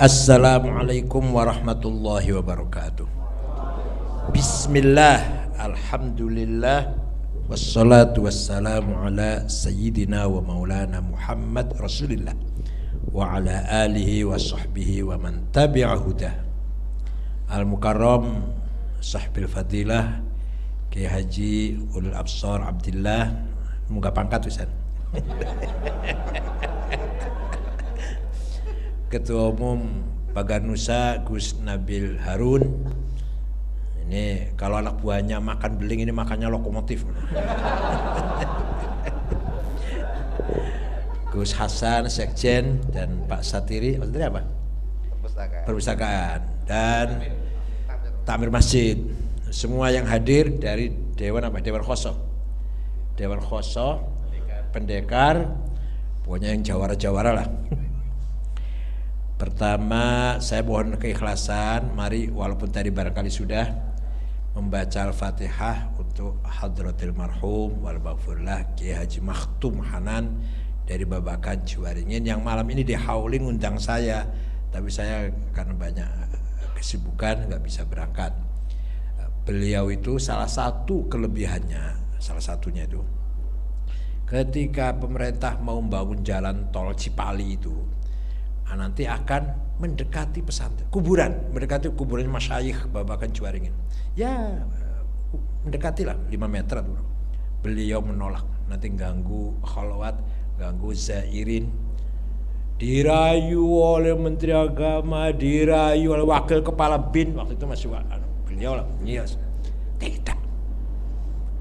Assalamualaikum warahmatullahi wabarakatuh. Bismillah, alhamdulillah, wassalatu wassalamu ala sayyidina wa maulana Muhammad Rasulillah wa ala alihi wa sahbihi wa man tabi'a hudah. Al-Mukarram Sahbil Fadilah Kiai Haji Ulul Absar Abdillah, muka pangkat Ustaz. Ketua Umum Baganusa Gus Nabil Harun. Ini kalau anak buahnya makan beling, ini makannya lokomotif. Gus Hasan Sekjen dan Pak Satiri, maksudnya apa? Perpustakaan dan Takmir Masjid. Semua yang hadir dari Dewan apa? Dewan Khoso, pendekar, pokoknya yang jawara-jawara lah. Pertama, saya mohon keikhlasan. Mari, walaupun tadi barangkali sudah membaca Al-Fatihah untuk hadratil marhum wal maghfurlah Kiai Haji Makhtum Hanan dari Babakan Ciwaringin yang malam ini di Hauling undang saya, tapi saya karena banyak kesibukan nggak bisa berangkat. Beliau itu salah satu kelebihannya, salah satunya itu ketika pemerintah mau membangun jalan tol Cipali itu, nanti akan mendekati pesantren, mendekati kuburan masyayikh Babakan Ciwaringin. Ya, mendekatilah 5 meter tuh. Beliau menolak, nanti ganggu khalwat, ganggu zairin. Dirayu oleh Menteri Agama, dirayu oleh Wakil Kepala BIN, waktu itu masih beliau lah, yes. Tidak.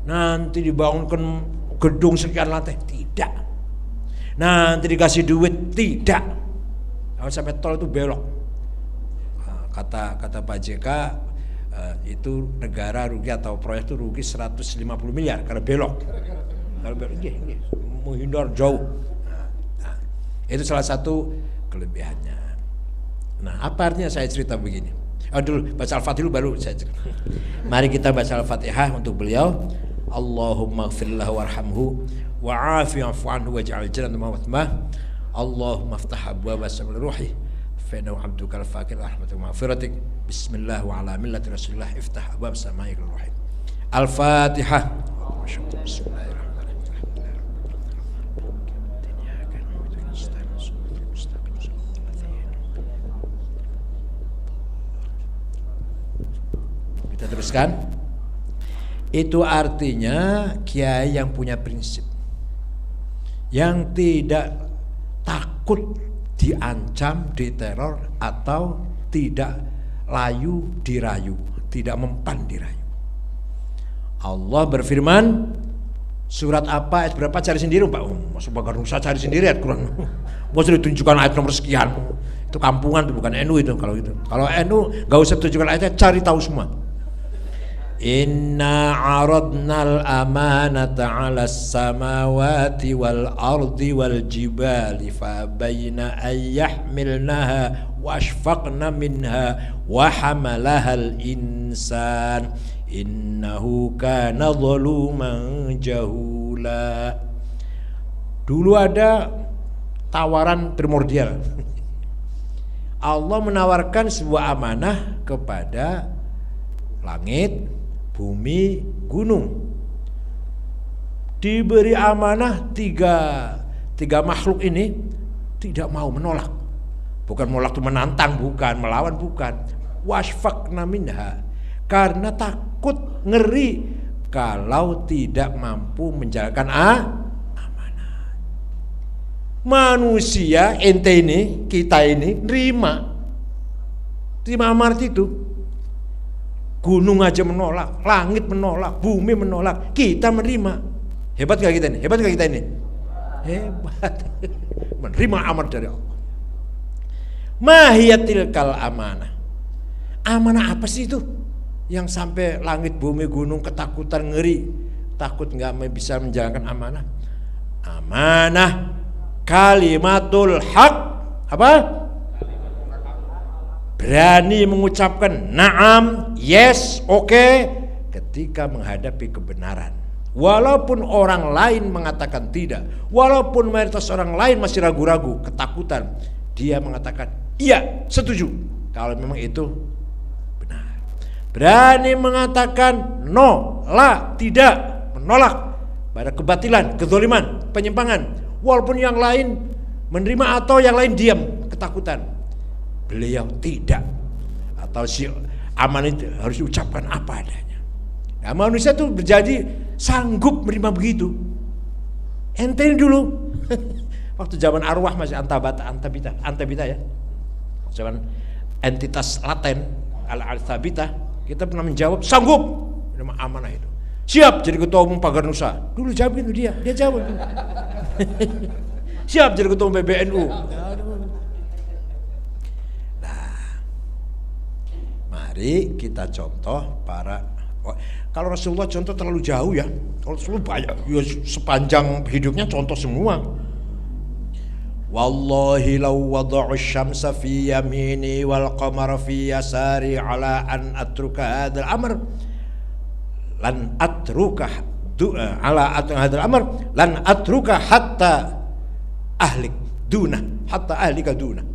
Nanti dibangunkan gedung sekian lantai, tidak. Nanti dikasih duit, tidak. Kalau sampai tol itu belok, kata Pak JK, itu negara rugi atau proyek itu rugi 150 miliar karena belok. Kalau belok, menghindar jauh. Nah, itu salah satu kelebihannya. Nah, apa artinya saya cerita begini? Dulu baca Al-Fatihah baru saya cerita. Mari kita baca Al-Fatihah untuk beliau. Allahumma ighfirlahu warhamhu wa'afi'afu anhu waj'al jannata ma'wah. Allahumma aftah abwaaba samil ruhi fa innahu abduka al-faqir rahmatu maghfiratik. Bismillah wa ala millati rasulillah iftah abwaab samaik ruhi. Al-Fatihah. Kita teruskan. Itu artinya kiai yang punya prinsip, yang tidak takut diancam, diteror, atau tidak layu dirayu, tidak mempan dirayu. Allah berfirman, surat apa, ayat berapa, cari sendiri Pak. Masuk Baganusa cari sendiri ayat Quran. Mau ditunjukkan ayat nomor sekian. Itu kampungan, itu bukan NU itu kalau itu. Kalau NU gak usah tunjukkan ayatnya, cari tahu semua. Inna aradnal amanata 'alas samawati wal ardi wal jibali fa baina ayyahmilnaha washfaqna minha wa hamalahal insan innahu kana zaluman jahula. Dulu ada tawaran primordial. Allah menawarkan sebuah amanah kepada langit, bumi, gunung. Diberi amanah tiga makhluk ini tidak mau menolak. Bukan menolak itu menantang, bukan melawan, bukan. Wasfaqna minha, karena takut, ngeri kalau tidak mampu menjalankan amanah. Manusia ente ini, kita ini terima amanat itu. Gunung aja menolak, langit menolak, bumi menolak, kita menerima. Hebat gak kita ini? Hebat. Menerima amanat dari Allah. Mahiyatilkal amanah. Amanah apa sih itu? Yang sampai langit, bumi, gunung ketakutan, ngeri, takut gak bisa menjalankan amanah. Amanah kalimatul haq. Apa? Berani mengucapkan na'am, yes, oke, ketika menghadapi kebenaran. Walaupun orang lain mengatakan tidak, walaupun mayoritas orang lain masih ragu-ragu, ketakutan, dia mengatakan Iya, setuju. Kalau memang itu benar. Berani mengatakan no, la, tidak, menolak pada kebatilan, kezaliman, penyimpangan. Walaupun yang lain menerima atau yang lain diam, ketakutan. Beliau tidak. Atau si aman itu harus diucapkan apa adanya. Nah, manusia itu berjadi sanggup menerima begitu. Ente dulu waktu zaman arwah masih antabita ya. Zaman entitas laten al-thabita, kita pernah menjawab sanggup menerima amanah itu. Siap jadi ketua umum Pagar Nusa. Dulu jawab itu dia jawab. Siap jadi ketua umum PBNU. Mari kita contoh kalau Rasulullah contoh terlalu jauh ya. Kalau Rasulullah banyak, ya sepanjang hidupnya contoh semua. Wallahi law wada'u syamsa fi yamini wal qamara fi yasari ala an atruka hadzal amr lan atruka ala hadzal amr lan atruka hatta ahlika duna.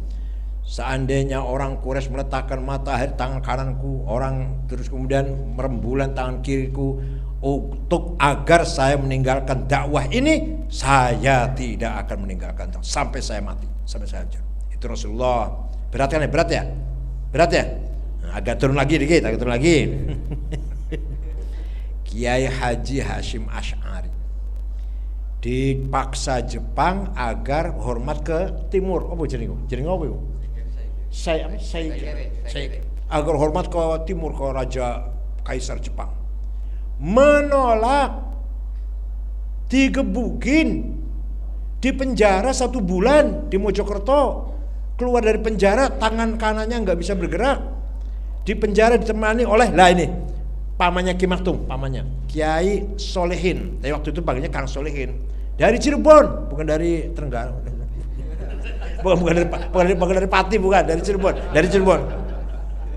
Seandainya orang Quraisy meletakkan matahari tangan kananku, orang terus kemudian merembulan tangan kiriku untuk agar saya meninggalkan dakwah ini, saya tidak akan meninggalkan dakwah sampai saya mati, sampai saya hancur. Itu Rasulullah. Berat kan ya? Berat ya? Berat ya? Nah, agak turun lagi dikit, Kiai Haji Hashim Asy'ari dipaksa Jepang agar hormat ke timur. Apa jenenge? Jenenge apa itu? Saya agar hormat ke timur, ke Raja Kaisar Jepang. Menolak, digebukin, dipenjara 1 bulan di Mojokerto. Keluar dari penjara, tangan kanannya nggak bisa bergerak. Di penjara ditemani oleh pamannya Ki Maktum, pamannya Kiai Solehin. Tapi waktu itu panggilnya Kang Solehin. Dari Cirebon, bukan dari Trengganu. Bukan dari Pati, bukan dari Cirebon.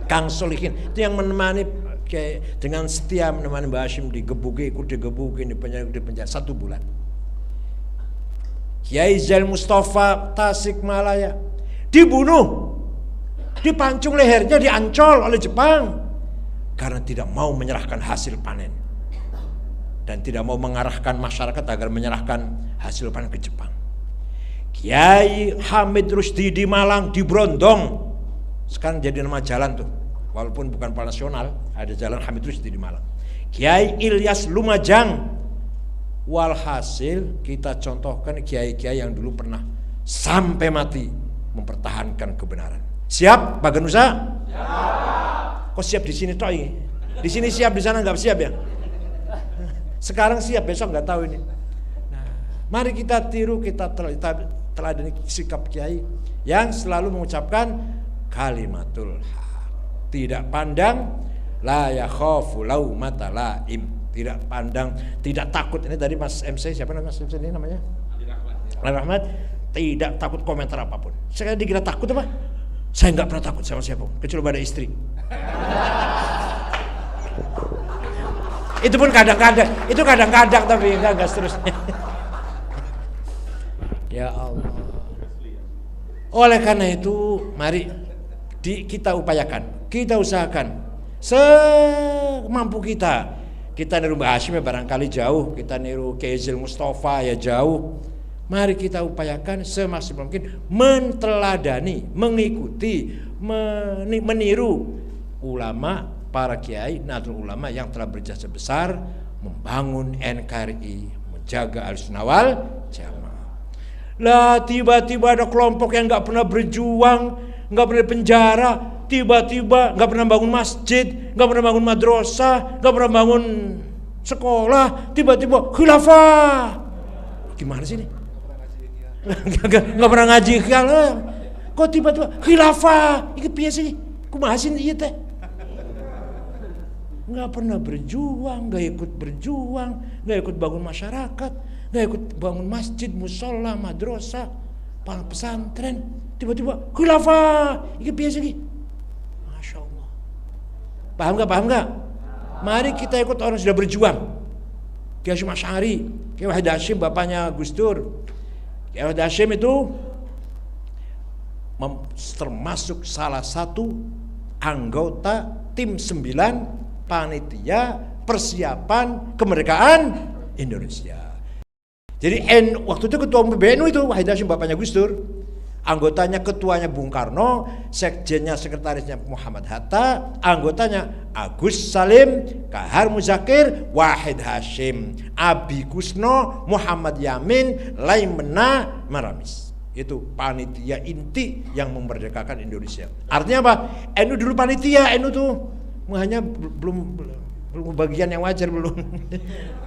Kang Solihin itu yang menemani dengan setia menemani Mbah Hashim ikut digebukin, di penjara 1 bulan. Kiai Zail Mustafa Tasikmalaya dibunuh, dipancung lehernya, diancol oleh Jepang karena tidak mau menyerahkan hasil panen dan tidak mau mengarahkan masyarakat agar menyerahkan hasil panen ke Jepang. Kiai Hamid Rusdi di Malang, di Brondong, sekarang jadi nama jalan tuh, walaupun bukan Pak Nasional, ada jalan Hamid Rusdi di Malang. Kiai Ilyas Lumajang. Walhasil kita contohkan kiai-kiai yang dulu pernah sampai mati mempertahankan kebenaran. Siap Pagar Nusa? Siap. Kok siap di sini toh ini? Di sini siap, di sana nggak siap ya? Sekarang siap, besok nggak tahu ini. Nah, mari kita tiru, kita teladani sikap kiai yang selalu mengucapkan kalimatul haq, tidak pandang, la yakhafu laumata laim, tidak pandang, tidak takut. Ini dari Mas MC, siapa namanya Mas MC ini namanya? Ali Rahmat. Tidak takut komentar apapun. Saya dikira takut apa? Saya nggak pernah takut sama siapa, kecuali pada istri. Itu pun kadang-kadang, tapi enggak seterusnya. Ya Allah. Oleh karena itu, mari kita upayakan, kita usahakan semampu kita. Kita niru Mbah Hashim ya barangkali jauh, kita niru Kiai Zail Mustafa ya jauh. Mari kita upayakan semaksimal mungkin menteladani, mengikuti, meniru ulama, para kiai, Nahdlatul Ulama yang telah berjasa besar membangun NKRI, menjaga Ahlussunnah wal Jamaah. Lah tiba-tiba ada kelompok yang nggak pernah berjuang, nggak pernah di penjara, tiba-tiba nggak pernah bangun masjid, nggak pernah bangun madrasah, nggak pernah bangun sekolah, tiba-tiba khilafah. Gimana sih ini? Nggak pernah ngaji khilafah. Kok tiba-tiba khilafah? Iki piye sih? Kumaha sih ieu teh? Nggak pernah berjuang, nggak ikut berjuang, nggak ikut bangun masyarakat, nggak ikut bangun masjid, musola, madrasah, pesantren, tiba-tiba khilafah. Iki piye sih? Masya Allah. Paham nggak? Mari kita ikut orang sudah berjuang. Kiai Hashim Asy'ari, Kiai Wahid Hashim bapaknya Gus Dur. Kiai Wahid Hashim itu termasuk salah satu anggota tim 9 panitia persiapan kemerdekaan Indonesia. Jadi waktu itu ketua PBNU itu Wahid Hasyim, bapaknya Gus Dur, anggotanya ketuanya Bung Karno, sekjennya sekretarisnya Muhammad Hatta, anggotanya Agus Salim, Kahar Muzakir, Wahid Hasyim, Abi Kusno, Muhammad Yamin, Laimena Maramis. Itu panitia inti yang memerdekakan Indonesia. Artinya apa? NU dulu panitia, NU tuh hanya belum bagian yang wajar, belum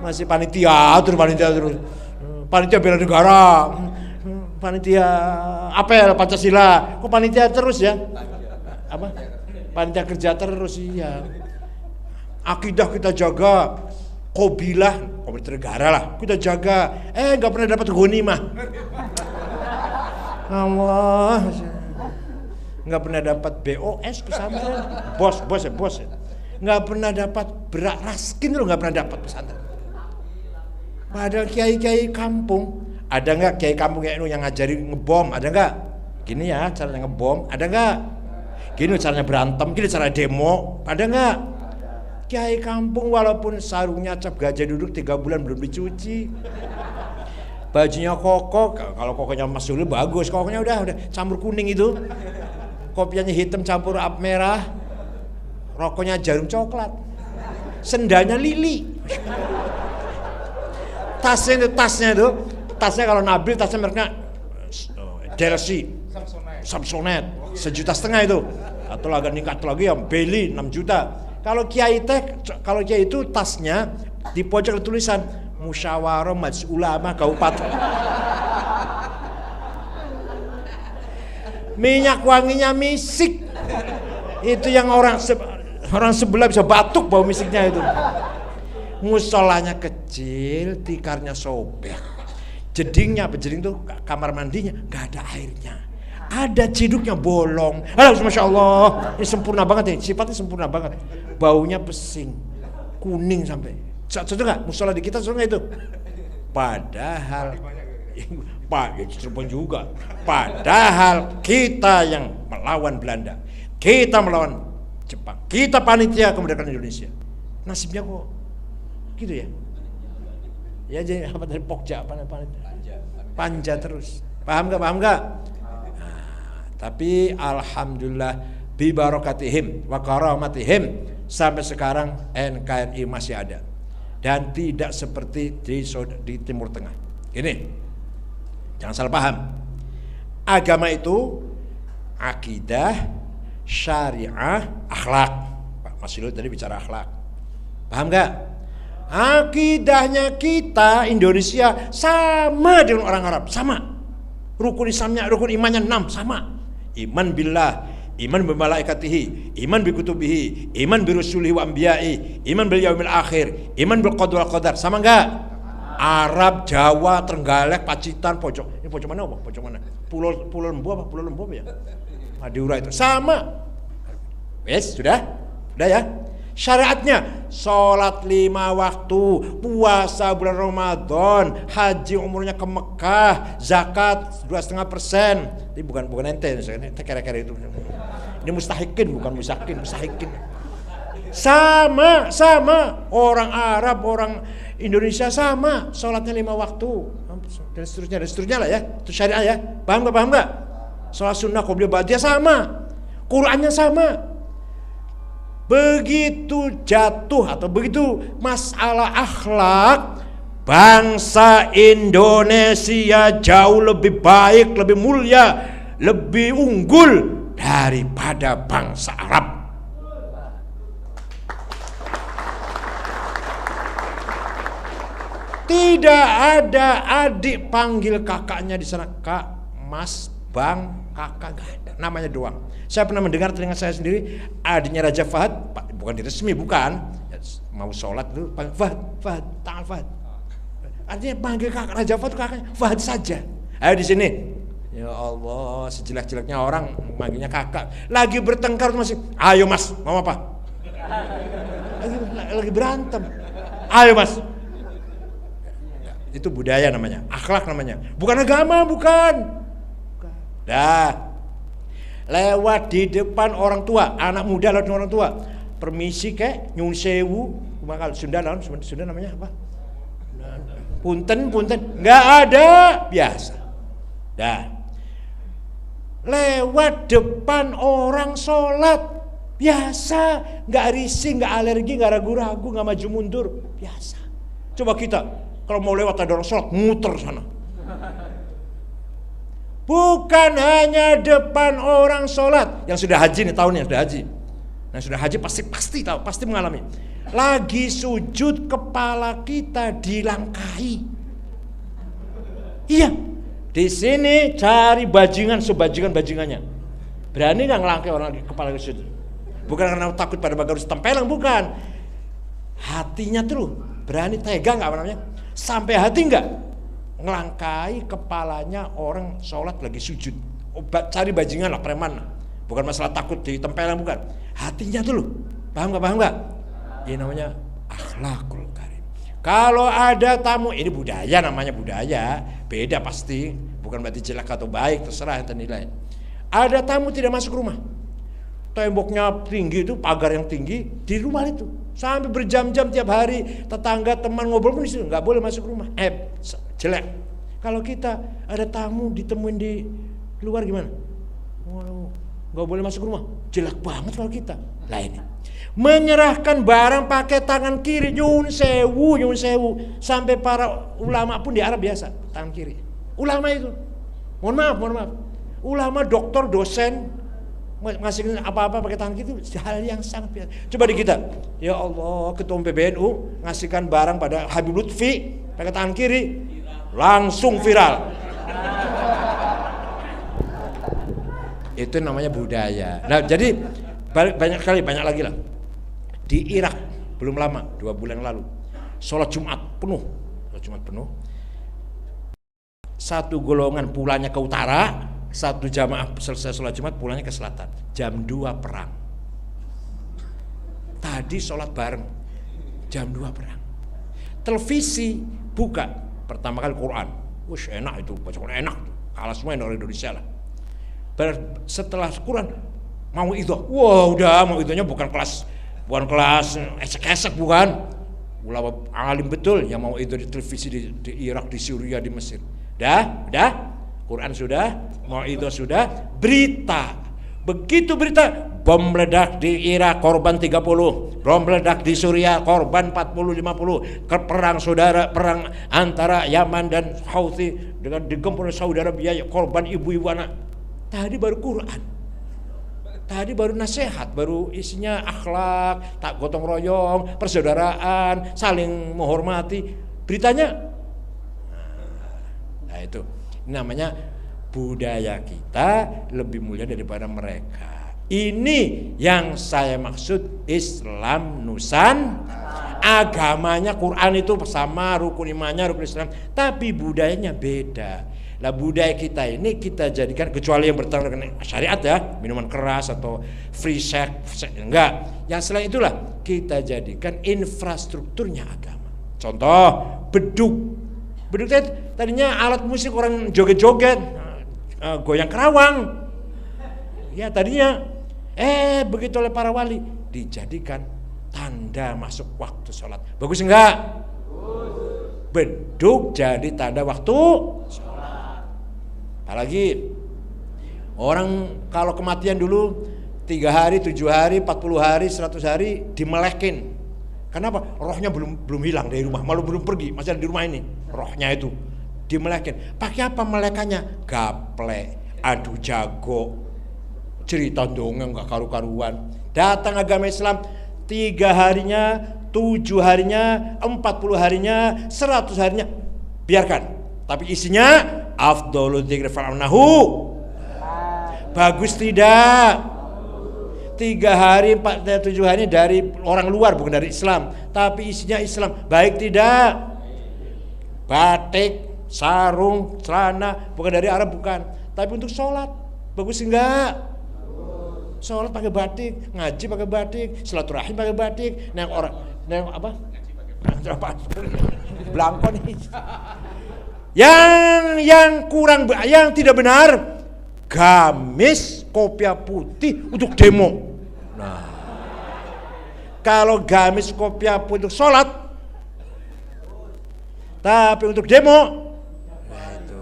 masih panitia terus. Panitia bela negara, panitia apel Pancasila, kok panitia terus ya? Apa? Panitia kerja terus, iya. Akidah kita jaga, kobilah negara lah kita jaga. Nggak pernah dapat ghanimah. Allah, nggak pernah dapat BOS pesantren, bos ya. Nggak pernah dapat berak raskin, lo nggak pernah dapat pesantren. Padahal kiai-kiai kampung, ada nggak kiai kampung yang ngajari ngebom? Ada nggak? Gini ya caranya ngebom, ada nggak? Gini caranya berantem, gini cara demo, ada nggak? Kiai kampung walaupun sarungnya cap gajah duduk 3 bulan belum dicuci, bajunya koko, kalau kokonya Mas Zul bagus, kokonya udah campur kuning itu, kopianya hitam campur merah, rokoknya jarum coklat, sendalnya lili. Tasnya kalau Nabil tasnya mereknya Delsi, Samsonite, 1,5 juta itu, atau agak ningkat lagi yang Beli 6 juta. Kalau kiai itu tasnya di pojok ada tulisan Musyawarah Majelis Ulama Kabupaten. Minyak wanginya misik, itu yang orang sebelah bisa batuk bau misiknya itu. Musolanya kecil, tikarnya sobek, jeding tuh kamar mandinya nggak ada airnya, ada ciduknya bolong. Masya Allah, ini sempurna banget nih, sifatnya sempurna banget. Baunya pesing, kuning sampai. Cocok nggak musola di kita nggak itu? Padahal Pak Cirebon juga. Padahal kita yang melawan Belanda, kita melawan Jepang, kita panitia kemerdekaan Indonesia. Nasibnya kok gitu ya? Ya jadi apa dari Pokja panja terus. Paham nggak? Nah, tapi alhamdulillah bi barakatihim wa karamatihim sampai sekarang NKRI masih ada dan tidak seperti di Timur Tengah. Ini jangan salah paham. Agama itu akidah, syariah, akhlak. Pak Mas Yul tadi bicara akhlak. Paham nggak? Akidahnya kita Indonesia sama dengan orang Arab, sama. Rukun Islamnya, rukun imannya 6 sama. Iman billah, iman bi malaikatihi, iman bi kutubihi, iman bi rusulihi wa anbiya'i, iman bil yaumil akhir, iman bil qadar wal qadar. Sama enggak? Arab, Jawa, Trenggalek, Pacitan, pojok. Ini pojok mana apa? Pojok mana? Pulau Lembu apa? Pulau Lembu apa ya? Madura itu sama. Wes, sudah? Sudah ya? Syariatnya sholat 5 waktu, puasa bulan Ramadan, haji umurnya ke Mekah, zakat 2,5%. Ini bukan ente, ini kira-kira itu. Ini mustahikin, bukan musakin, mustahikin. Sama orang Arab, orang Indonesia sama, sholatnya 5 waktu dan seterusnya lah ya. Itu syariat ya. Paham nggak? Sholat sunnah qobliyah ba'diyah sama, Qurannya sama. Begitu jatuh atau begitu masalah akhlak, bangsa Indonesia jauh lebih baik, lebih mulia, lebih unggul daripada bangsa Arab. Tidak ada adik panggil kakaknya di sana kak, mas, bang, kakak, gak ada. Namanya doang. Saya pernah mendengar telinga saya sendiri, adiknya Raja Fahad, bukan diresmi, bukan, ya, mau sholat dulu, Fahad, tangan Fahad. Artinya panggil kakak Raja Fahad, kakaknya Fahad saja. Ayo di sini. Ya Allah, sejelek-jeleknya orang manggilnya kakak. Lagi bertengkar masih, ayo mas, mau apa? Lagi berantem. Ayo mas. Itu budaya namanya, akhlak namanya, bukan agama, bukan. Dah. lewat di depan orang tua, anak muda lewat orang tua, permisi kek, nyun sewu, kalau Sunda namanya apa? Punten, nggak ada, biasa. Dah. Lewat depan orang sholat, biasa, nggak risih, nggak alergi, nggak ragu-ragu, nggak maju mundur, biasa. Coba kita kalau mau lewat ada orang sholat, muter sana. Bukan hanya depan orang sholat, yang sudah haji nih tahun yang sudah haji. Yang sudah haji pasti tahu, pasti mengalami. Lagi sujud kepala kita dilangkahi. Iya, di sini cari bajingan sebajingan-bajingannya. Berani nggak ngelangkai orang kepala sujud? Bukan karena takut pada bagar tempeleng, bukan. Hatinya tuh berani, tega nggak namanya? Sampai hati nggak ngelangkai kepalanya orang sholat lagi sujud. Cari bajingan lah, preman lah. Bukan masalah takut ditempeleng, bukan. Hatinya tuh loh, paham nggak? Ini namanya akhlakul karim. Kalau ada tamu, ini budaya, namanya budaya, beda pasti, bukan berarti jelek atau baik, terserah yang ternilai. Ada tamu tidak masuk rumah, temboknya tinggi itu, pagar yang tinggi di rumah itu, sampai berjam-jam tiap hari, tetangga teman ngobrol pun di situ, nggak boleh masuk rumah, jelek. Kalau kita ada tamu ditemuin di luar gimana? Waduh, nggak boleh masuk rumah, jelek banget kalau kita. Lah ini menyerahkan barang pakai tangan kiri, nyun sewu, sampai para ulama pun di Arab biasa tangan kiri. Ulama itu, mohon maaf, ulama, dokter, dosen ngasih apa-apa pakai tangan kiri itu hal yang sangat biasa. Coba di kita, ya Allah, ketua PBNU ngasihkan barang pada Habib Lutfi pakai tangan kiri, langsung viral. Itu namanya budaya. Nah, jadi banyak lagi lah. Di Irak belum lama, 2 bulan lalu, sholat Jumat penuh. Satu golongan pulangnya ke utara, satu jamaah selesai sholat Jumat pulangnya ke selatan. Jam 2 perang. Tadi sholat bareng, jam 2 perang. Televisi buka, pertama kali Quran. Wush, enak itu, baca Quran enak. Kalah semua orang Indonesia lah. Setelah Quran mau itu, udah mau itunya bukan kelas esek-esek, bukan. Ulama alim betul yang mau itu di televisi di Irak, di Syria, di Mesir. Dah, Quran sudah, mau itu sudah, berita. Begitu berita, bom meledak di Irak, korban 30, bom meledak di Syria, korban 40-50, perang saudara, perang antara Yaman dan Houthi dengan digempur Saudi Arabia, korban ibu-ibu anak. Tadi baru Quran, tadi baru nasihat, baru isinya akhlak, tak gotong royong, persaudaraan, saling menghormati. Beritanya, nah itu namanya budaya kita lebih mulia daripada mereka. Ini yang saya maksud Islam Nusantara. Agamanya Quran itu sama, rukun imannya, rukun Islam, tapi budayanya beda. Nah, budaya kita ini kita jadikan, kecuali yang bertentangan dengan syariat ya, minuman keras atau free sex, enggak. Yang selain itulah kita jadikan infrastrukturnya agama. Contoh, beduk tadinya alat musik orang joget-joget, goyang kerawang. Ya tadinya, begitu oleh para wali dijadikan tanda masuk waktu sholat. Bagus enggak? Beduk jadi tanda waktu sholat. Apalagi orang kalau kematian dulu 3 hari, 7 hari, 40 hari, 100 hari dimelekin. Kenapa? Rohnya belum hilang dari rumah, malu belum pergi, masih ada di rumah ini. Rohnya itu dimelekin. Pakai apa melekannya? Gaplek, adu jago, cerita dongeng gak karu-karuan. Datang agama Islam 3 harinya, 7 harinya, 40 harinya, 100 harinya, biarkan. Tapi isinya afdhalul dzikri fa'nahu. Bagus tidak? 3 hari, 4, 7 hari dari orang luar, bukan dari Islam, tapi isinya Islam. Baik tidak? Batik, sarung, celana, bukan dari Arab, bukan. Tapi untuk sholat, bagus enggak? Sholat pakai batik, ngaji pakai batik, silaturahim pakai batik. Belangko nih. Yang kurang, yang tidak benar, gamis kopiah putih untuk demo. Nah, kalau gamis kopiah putih untuk sholat, tapi untuk demo, nah itu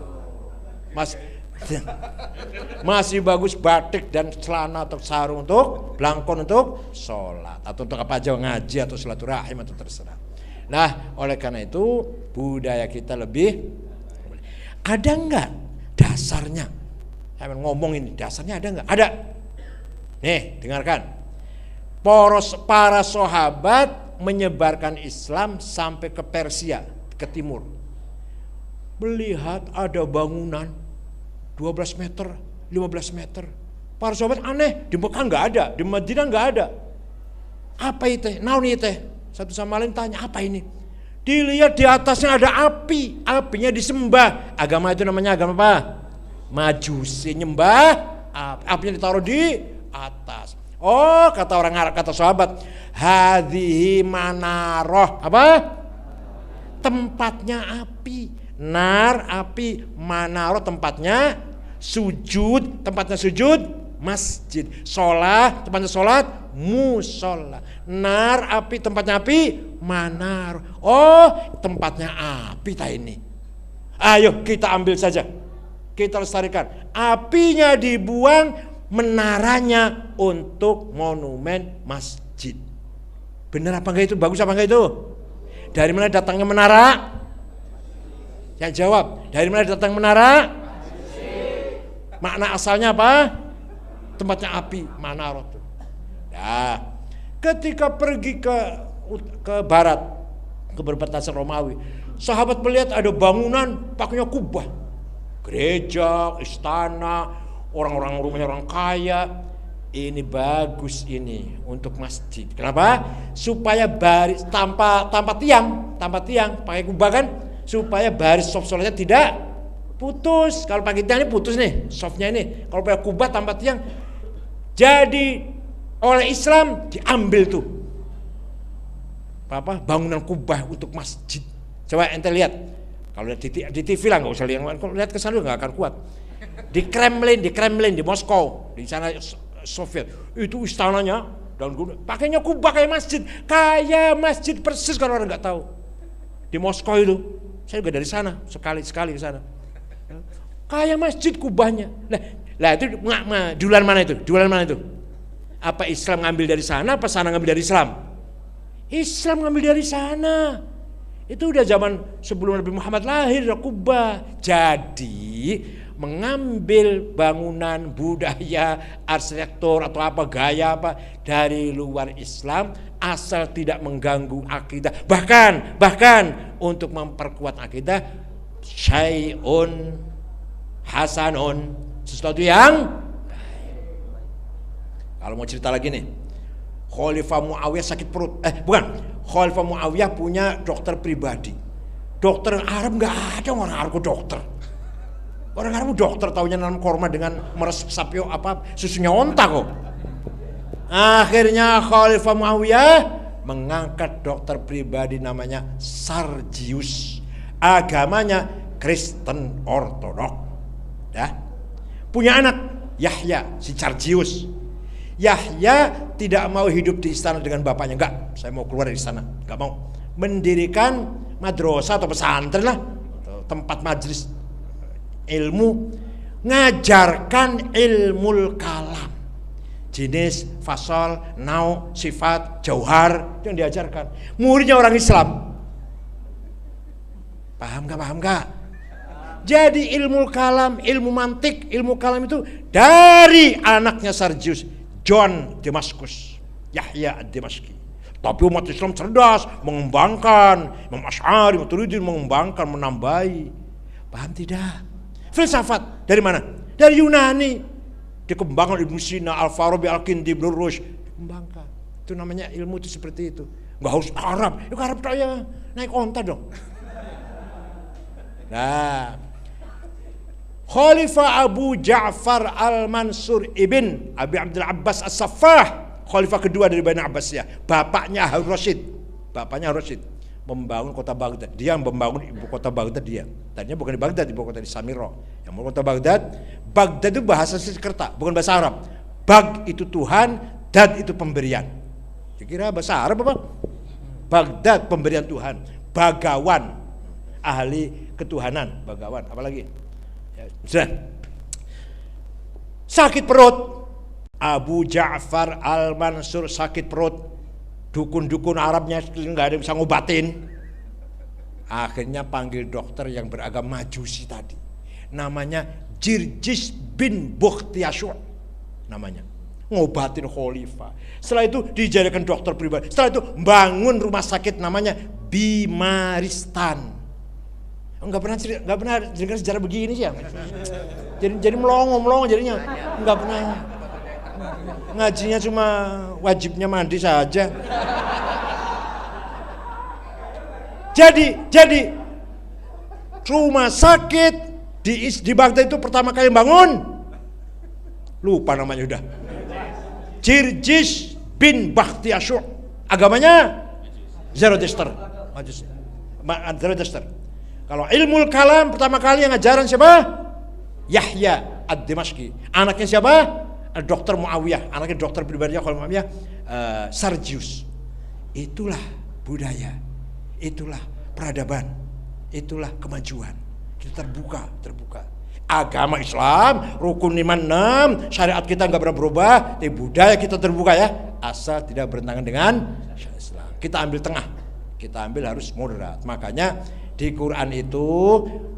masih bagus batik dan celana atau sarung untuk belangkon untuk sholat atau untuk apa aja, ngaji atau silaturahim atau terserah. Nah, oleh karena itu budaya kita lebih ada nggak dasarnya? Saya ngomong ini dasarnya ada nggak? Ada. Nih, dengarkan. Para sahabat menyebarkan Islam sampai ke Persia, ke timur. Melihat ada bangunan 12 meter, 15 meter. Para sahabat aneh, di Mekah nggak ada, di Madinah nggak ada. Apa itu? Naon itu? Satu sama lain tanya, apa ini? Dilihat di atasnya ada api, apinya disembah. Agama itu namanya agama apa? Majusi, nyembah apinya ditaruh di atas. Oh, kata orang Arab, kata sahabat, hadhihi manaroh, apa? Tempatnya api. Nar, api, manaroh tempatnya sujud, masjid. Sholat, tempatnya sholat, musola. Nar, api, tempatnya api, manar. Oh, tempatnya api tak ini. Ayo kita ambil saja, kita lestarikan. Apinya dibuang, menaranya untuk monumen masjid. Benar apa enggak itu? Bagus apa enggak itu? Dari mana datangnya menara? Yang jawab, dari mana datang menara? Makna asalnya apa? Tempatnya api, manarah. Nah, ketika pergi ke barat, ke perbatasan Romawi, sahabat melihat ada bangunan pakainya kubah, gereja, istana, orang-orang rumahnya orang kaya. Ini bagus ini untuk masjid. Kenapa? Supaya baris tanpa tiang, pakai kubah kan, supaya baris soft sholatnya tidak putus. Kalau pakai tiang ini putus nih, softnya ini. Kalau pakai kubah tanpa tiang, jadi oleh Islam diambil tuh bangunan kubah untuk masjid. Coba ente lihat, kalau lihat di TV lah, nggak usah lihat. Kalau lihat ke sana nggak akan kuat. Di Kremlin di Moskow, di sana Soviet, itu istananya dan pakainya kubah kayak masjid persis. Kalau orang nggak tahu, di Moskow itu, saya juga dari sana sekali ke sana, kayak masjid kubahnya. Lah itu dulan mana itu? Apa Islam ngambil dari sana, apa sana ngambil dari Islam? Islam ngambil dari sana. Itu udah zaman sebelum Nabi Muhammad lahir, Kubah. Jadi mengambil bangunan, budaya, arsitektur atau apa, gaya apa dari luar Islam asal tidak mengganggu akidah, bahkan untuk memperkuat akidah, syai'un hasanun, sesuatu yang baik. Kalau mau cerita lagi nih, Khalifah Muawiyah sakit perut. Khalifah Muawiyah punya dokter pribadi. Dokter Arab nggak ada orang Arab dokter. Orang Arab dokter taunya nanam korma dengan meres sapi susunya onta kok. Akhirnya Khalifah Muawiyah mengangkat dokter pribadi namanya Sarjius. Agamanya Kristen Ortodok. Ya. Punya anak Yahya si Sarjius. Yahya tidak mau hidup di istana dengan bapaknya. Enggak, saya mau keluar dari istana. Enggak mau. Mendirikan madrasah atau pesantren lah, atau tempat majelis ilmu, ngajarkan ilmu kalam, jenis, fasal, nau, sifat, jauhar, itu yang diajarkan. Muridnya orang Islam. Paham gak? Jadi ilmu kalam, ilmu mantik, ilmu kalam itu dari anaknya Sarjius, John Damaskus, Yahya ad-Dimashqi. Tapi umat Islam cerdas, mengembangkan, Imam Asy'ari, Maturidin mengembangkan, menambahi. Paham tidak? Filsafat dari mana? Dari Yunani. Dikembangkan Ibnu Sina, Al-Farabi, Al-Kindi, Ibnu Rushd, dikembangkan. Itu namanya ilmu itu seperti itu. Enggak harus Arab. Ya Arab tak ya naik onta dong. Nah, Khalifah Abu Ja'far Al-Mansur ibn Abi Abdul Abbas As-Saffah, khalifah kedua dari Bani Abbasiyah. Bapaknya Harun Rasyid. membangun kota Baghdad. Dia yang membangun ibu kota Baghdad dia. Tadinya bukan di Baghdad, ibu kota di Samirah. Yang membangun kota Baghdad. Baghdad itu bahasa Sanskerta, bukan bahasa Arab. Bag itu Tuhan, dad itu pemberian. Kira bahasa Arab apa? Baghdad pemberian Tuhan. Bagawan ahli ketuhanan, bagawan. Apalagi? Ya, sudah. Sakit perut. Abu Ja'far Al-Mansur sakit perut. Dukun-dukun Arabnya nggak ada yang bisa ngobatin. Akhirnya panggil dokter yang beragama Majusi tadi. Namanya Jirjis bin Bukhtiasyur namanya. Ngobatin khalifah. Setelah itu dijadikan dokter pribadi. Setelah itu bangun rumah sakit namanya Bimaristan. Enggak pernah dengar sejarah begini sih ya. Jadi melongo jadinya. Enggak pernah. Ngajinya cuma wajibnya mandi saja. Jadi rumah sakit di Baghdad itu pertama kali bangun. Lupa namanya udah. Jirjis bin Bakhtiasyur. Agamanya Zoroaster. Kalau ilmu kalam pertama kali yang ngajaran siapa? Yahya ad-Dimashqi. Anaknya siapa? Dokter Muawiyah. Anaknya dokter pribadinya kalau Muawiyah Sarjius. Itulah budaya. Itulah peradaban. Itulah kemajuan. Kita terbuka. Agama Islam, rukun iman 6, syariat kita nggak pernah berubah, tapi budaya kita terbuka ya, asal tidak bertentangan dengan syariat Islam. Kita ambil tengah, kita ambil harus moderat. Makanya di Quran itu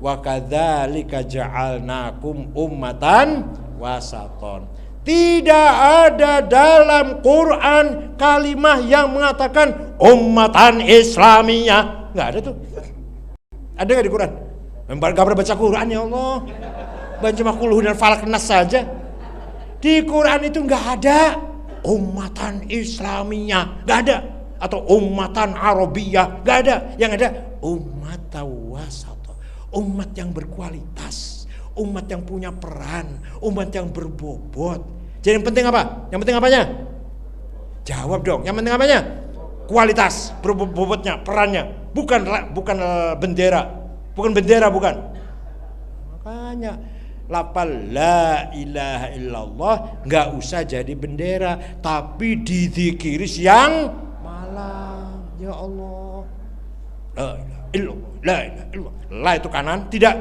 wa kadzalika ja'alnakum ummatan wasaton. Tidak ada dalam Quran kalimah yang mengatakan ummatan Islamiyah. Nggak ada tuh. Ada nggak di Quran? Gak pernah baca Quran ya Allah. Baca cuma Qul dan Falak Nas saja. Di Quran itu nggak ada ummatan Islamiyah, nggak ada. Atau ummatan Arabiyah, nggak ada. Yang ada umat wasata, umat yang berkualitas, umat yang punya peran, umat yang berbobot. Jadi yang penting apa? Yang penting apanya? Jawab dong. Yang penting apanya? Kualitas, berbobotnya, perannya. Bukan bendera. Bukan bendera, bukan. Makanya lapal la ilaha illallah nggak usah jadi bendera, tapi dizikiri siang malam. Ya Allah. La ilaha illallah, la ilaha illallah. La itu kanan, tidak.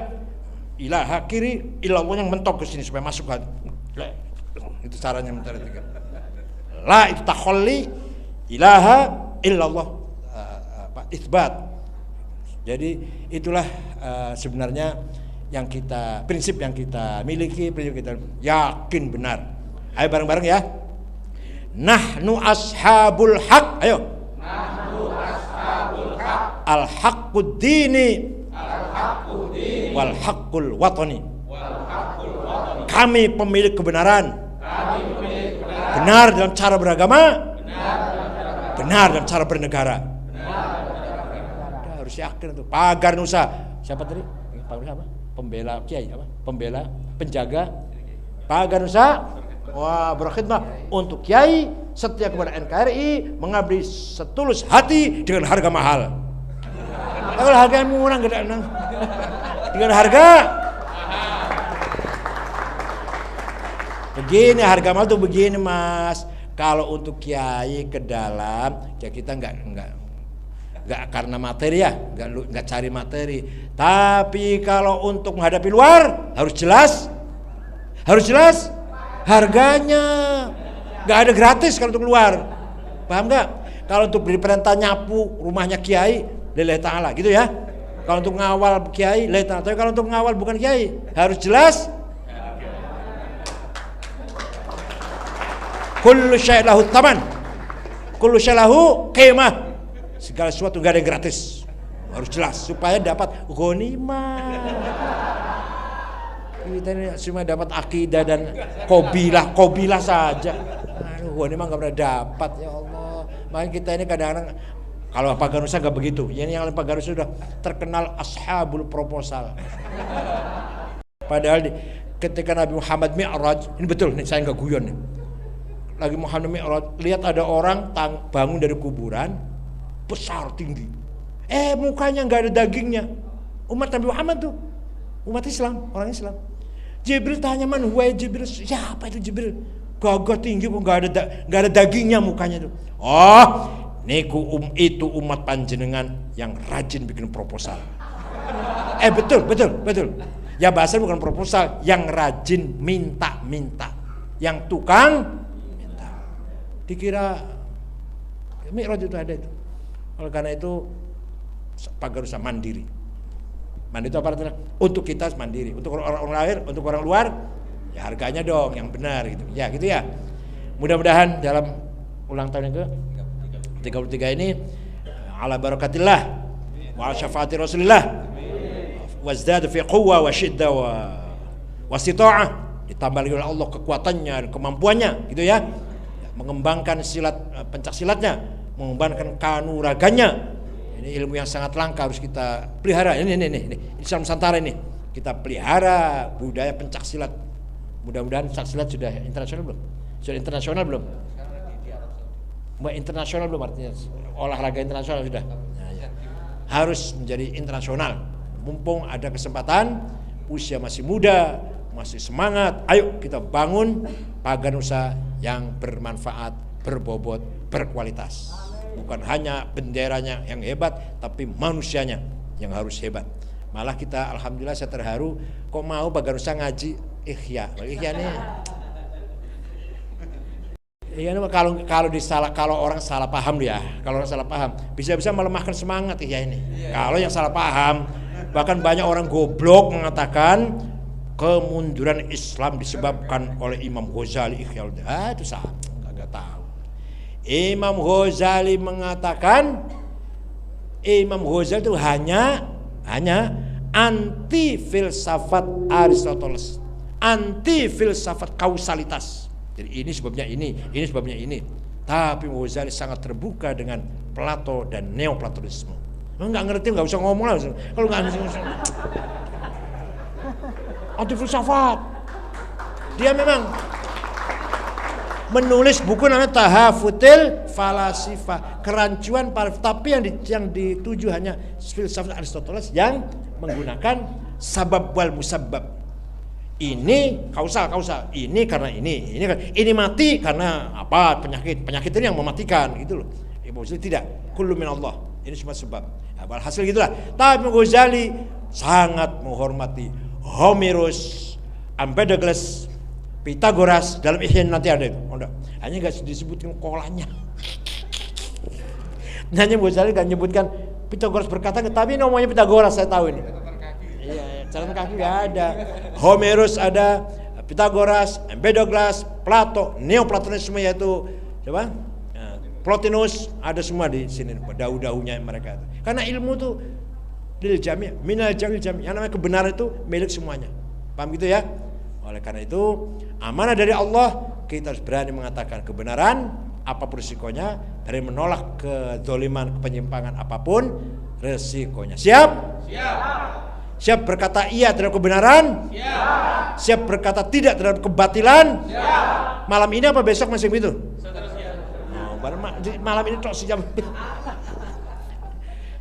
Ilaha kiri, illallah yang mentok ke sini supaya masuk hati. La, itu caranya mentaratikan. La itu takhalli, ilaha illallah isbat. Jadi itulah sebenarnya yang prinsip yang kita miliki, prinsip kita yakin benar. Ayo bareng-bareng ya. Nahnu ashabul haq. Ayo. Nahnu ashabul haq. Al haqqud dini. Wal haqqul watani. Kami pemilik kebenaran. Benar dalam cara beragama. Benar dalam cara bernegara. Harus yakin itu. Pagar Nusa. Siapa tadi? Pagar apa? Pembela kiai apa? Pembela penjaga Pagar Nusa. Wah, berkhidmat untuk kiai, setia kepada NKRI, mengabdi setulus hati dengan harga mahal. Kalau harga yang murah enggak ada. Dengan harga begini, harga mahal tuh begini, Mas. Kalau untuk kiai ke dalam, ya kita enggak karena materi ya, enggak cari materi. Tapi kalau untuk menghadapi luar harus jelas harganya. Enggak ada gratis kalau untuk luar. Paham enggak? Kalau untuk beri perintah nyapu rumahnya kiai, lillahi ta'ala gitu ya. Kalau untuk ngawal kiai, lillahi ta'ala. Tapi kalau untuk ngawal bukan kiai, harus jelas. Kullu syai' lahu taman. Kullu syai' lahu qimah. Segala sesuatu gak ada yang gratis, harus jelas supaya dapat ghanimah. Kita ini cuma dapat akidah dan kobilah saja. Aduh, ghanimah gak pernah dapat, ya Allah. Makanya kita ini kadang-kadang kalau Pagar Nusa gak begitu. Ini yang Pagar Nusa sudah terkenal ashabul proposal. Padahal ketika Nabi Muhammad Mi'raj, ini betul nih, saya gak guyon nih. Lagi Muhammad Mi'raj, lihat ada orang bangun dari kuburan besar tinggi. Mukanya nggak ada dagingnya. Umat Nabi Muhammad tuh, umat Islam, orang Islam. Jibril tanya, man huwa Jibril? Siapa itu Jibril? Gagah tinggi kok nggak ada dagingnya mukanya tuh. Oh, niku itu umat panjenengan yang rajin bikin proposal. Betul. Ya bahasa bukan proposal, yang rajin minta, yang tukang minta. Dikira Mi'raj itu ada itu. Oleh karena itu pagar usaha mandiri. Mandiri itu apa artinya? Untuk kita mandiri, untuk orang lahir, untuk orang luar, ya harganya dong yang benar gitu. Ya gitu ya. Mudah-mudahan dalam ulang tahun yang ke-33 ini ala barakatillah wa ala syafaati Rasulillah wazdada fi quwwa wa syiddah wa istita'ah, ditambah oleh Allah kekuatannya dan kemampuannya gitu ya, mengembangkan silat pencak silatnya, mengembangkan kanuraganya. Ini ilmu yang sangat langka, harus kita pelihara. Ini Islam Nusantara ini kita pelihara budaya pencak silat. Mudah-mudahan pencak silat sudah internasional belum? Sudah internasional belum? Internasional belum, artinya olahraga internasional sudah. Nah, ya. Harus menjadi internasional. Mumpung ada kesempatan, usia masih muda, masih semangat, ayo kita bangun Paganusa yang bermanfaat, berbobot, berkualitas. Bukan hanya benderanya yang hebat, tapi manusianya yang harus hebat. Malah kita, alhamdulillah saya terharu, kok mau Paganusa ngaji Ihya. Ihya nih. Iya, kalau orang salah paham ya, kalau orang salah paham bisa melemahkan semangat Ihya ini. Kalau yang salah paham, bahkan banyak orang goblok mengatakan kemunduran Islam disebabkan oleh Imam Ghazali. Itu salah, nggak tahu. Imam Ghazali mengatakan Imam Ghazali itu hanya anti filsafat Aristoteles, anti filsafat kausalitas. Jadi ini sebabnya ini sebabnya ini. Tapi Ghazali sangat terbuka dengan Plato dan Neoplatonisme. Nggak ngerti, nggak usah ngomong lah. Kalau nggak ngerti, anti filsafat. Dia memang menulis buku namanya Tahafutil Falasifa, kerancuan para, tapi yang dituju hanya filsafat Aristoteles yang menggunakan sabab wal musabbab. Ini kausal, ini karena ini mati karena apa, penyakit ini yang mematikan gitu loh. Ibu Ghazali tidak, kullu min Allah, ini cuma sebab. Nah, hasil gitulah. Tapi Ghazali sangat menghormati Homerus, Empedokles, Pythagoras. Dalam Ihya nanti ada itu. Hanya nggak disebutkan kolanya. Hanya Ghazali nggak menyebutkan Pythagoras berkata, tapi namanya Pythagoras saya tahu ini. Iya, catatan kaki nggak ada. Homerus ada, Pythagoras, Empedokles, Plato, Neoplatonisme yaitu coba Plotinus, ada semua di sini dahu-dahunya mereka. Karena ilmu itu lil jami', minal jamil jami'. Yang namanya kebenaran itu milik semuanya. Paham gitu ya? Oleh karena itu amanah dari Allah, kita harus berani mengatakan kebenaran apapun resikonya, dari menolak kedzaliman, kepenyimpangan apapun resikonya. Siap? Siap. Siap berkata iya terhadap kebenaran? Siap. Siap berkata tidak terhadap kebatilan? Siap. Malam ini apa besok masih begitu? Seterusnya. Malam ini tok sejam.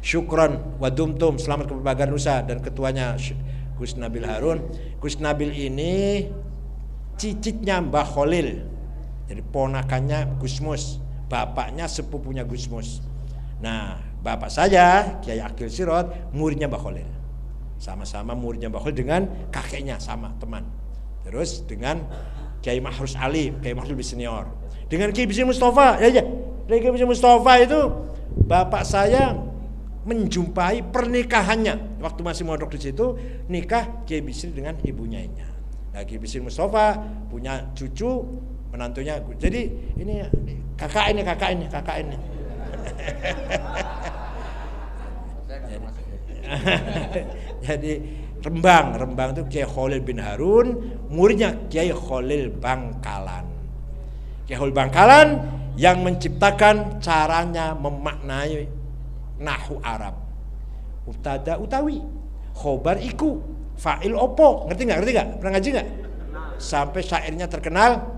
Syukran wa dumtum, selamat kepada Paganusa dan ketuanya Gus Nabil Harun. Gus Nabil ini cicitnya Mbah Khalil. Jadi ponakannya Gus Mus, bapaknya sepupunya Gus Mus. Nah, bapak saya Kiai Akil Sirot muridnya Mbah Khalil. Sama-sama muridnya Mbah Khalil dengan kakeknya sama teman. Terus dengan Kiai Mahrus Ali, Kiai Mahrus lebih senior. Dengan Kiai Bisri Mustafa, ya. Dari Kiai Bisri Mustafa itu bapak saya menjumpai pernikahannya waktu masih mondok di situ, nikah Kiai Bisri dengan ibunya ini. Nah, Kiai Bisri Mustafa punya cucu, menantunya. Jadi ini kakak ini. Jadi Rembang itu Kiai Khalil bin Harun, muridnya Kiai Khalil Bangkalan. Kiai Khalil Bangkalan yang menciptakan caranya memaknai nahwu Arab. Ubtada utawi, khobar iku, fa'il opo. Ngerti nggak? Pernah ngaji nggak? Sampai syairnya terkenal.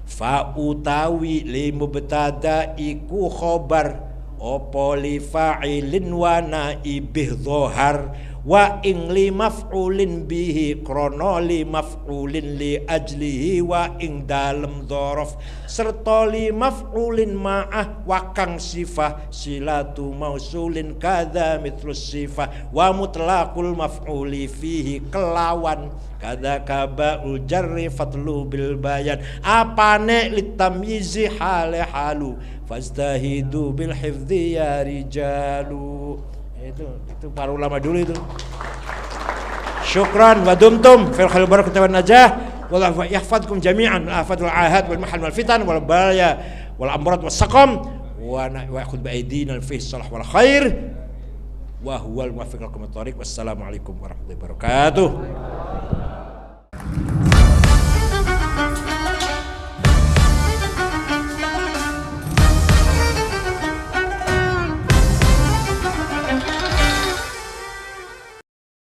Fa utawi li mubtada iku khobar, opo li fa'ilin wa naibih dhahar wa ing li maf'ulin bihi krono li maf'ulin li ajlihi wa ing dalem dzaraf serta li maf'ulin ma'ah wa kang sifah silatu mausulin kadza mitlus sifah wa mutlaqul maf'uli fihi kelawan kadza kaba'ul jarri fatlu bil bayan apane litamyizi hale halu fastahidu bil hifdzi ya rijalu. Itu para ulama dulu itu. Syukran wa dumtum fil khair barakah wan najah wallahu yahfadkum jami'an afatul ahad wal mahal wal fitan wal balaya wal amrad was saqam wa ya'khudh bi aidina fi salah wal khair wa huwal muwaffiq lakum at-thariq. Wassalamu alaikum warahmatullahi wabarakatuh.